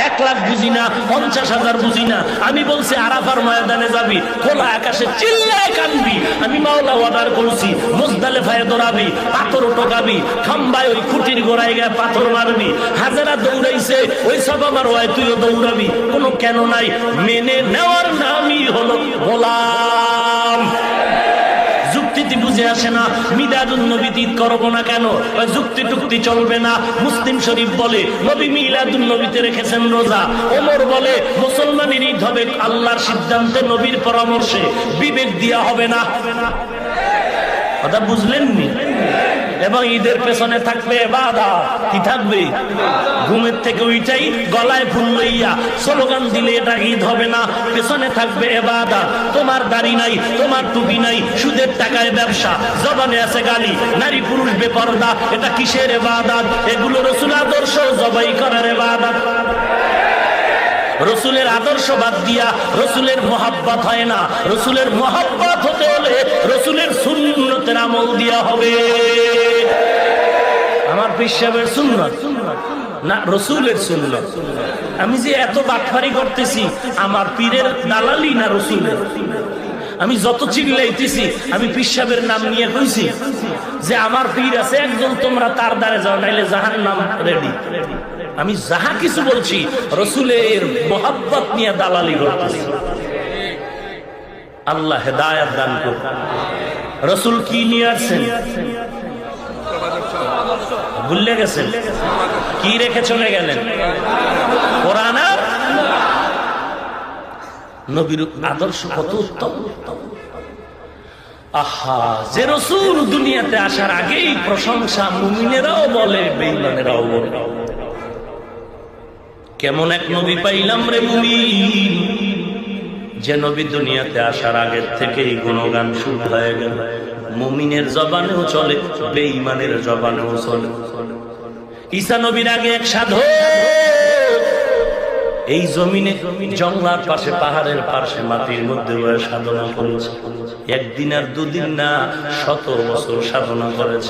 1 লাখ বুঝি না, 50,000 বুঝি না। আমি বলছি আরাফার ময়দানে যাবি, খোলা আকাশে চিল্লায় কানবি। আমি মাওলা অর্ডার করছি, মুজদালিফায় দৌড়াবি, পাথর টোকাবি, খাম্বায় ওই খুঁটির গোড়ায় গিয়ে পাথর মারবি। হাজারা দৌড়াইছে, ওই সব আমার হয়, তুইও দৌড়াবি। কোনো কেন নাই, মেনে নেওয়ার নামই হলো গোলাম। যুক্তিটি বুঝে আসে না, মিলাদুন নবী ঈদ করবো না কেন? যুক্তি টুক্তি চলবে না। মুসলিম শরীফ বলে নবী মিলাদুন নবীতে রেখেছেন রোজা। ওমর বলে মুসলমানের ঈদ হবে আল্লাহর সিদ্ধান্তে, নবীর পরামর্শে, বিবেক দিয়া হবে না। কথা বুঝলেননি? এবং ঈদের পেছনে থাকবে ইবাদত। কি থাকবে? ঘুমের থেকে উঠাই গলায় ফুল লইয়া স্লোগান দিলে এটা ঈদ হবে না। পেছনে থাকবে ইবাদত। তোমার দাড়ি নাই, তোমার টুপি নাই, সুদের টাকায় ব্যবসা, জবানে আছে গালি, নারী পুরুষ বেপরদা, এটা কিসের ইবাদত? এগুলো রাসূল আদর্শ জবাই করার ইবাদত। রসুলের আদর্শ বাদ দিয়া রসুলের মোহাব্বত হয় না। রসুলের মোহাব্বত হতে হলে রসুলের সুন্নতের আমল দিয়া হবে। আমার পিসাবের সুন্নত না, রসুলের সুন্নত। আমি যে এত বাটপারি করতেছি, আমার পীরের দালালি না রসুলের? আমি যত চিল্লাইতেছি, আমি পিসাবের নাম নিয়ে কইছি যে আমার পীর আছে একজন, তোমরা তার দ্বারে যাও, নাইলে জাহান্নাম রেডি। আমি যাহা কিছু বলছি রসুলের মোহাব্বত নিয়ে দালালি করতেছি। আল্লাহ হেদায়েত দান করুন। রসুল কি নিয়ে আসছেন ভুলে গেছেন? কি রেখে চলে গেলেন? কোরআন আর নবীর আদর্শ কত উত্তম। আহা, যে রসুল দুনিয়াতে আসার আগেই প্রশংসা মুমিনেরাও বলে, বেঈমানেরাও বলে। কেমন এক নবী পাইলাম রে মুমিন, যে নবী দুনিয়াতে আসার আগের থেকেই গুণগান শুরু হয়ে গেল। মুমিনের জবানেও চলে, বেঈমানের জবানেও চলে। ঈসা নবীর আগে এক সাধক এই জমিনে জঙ্গলার পাশে, পাহাড়ের পাশে, মাটির মধ্যে সাধনা করেছে। একদিন আর দুদিন না, 100 বছর সাধনা করেছে।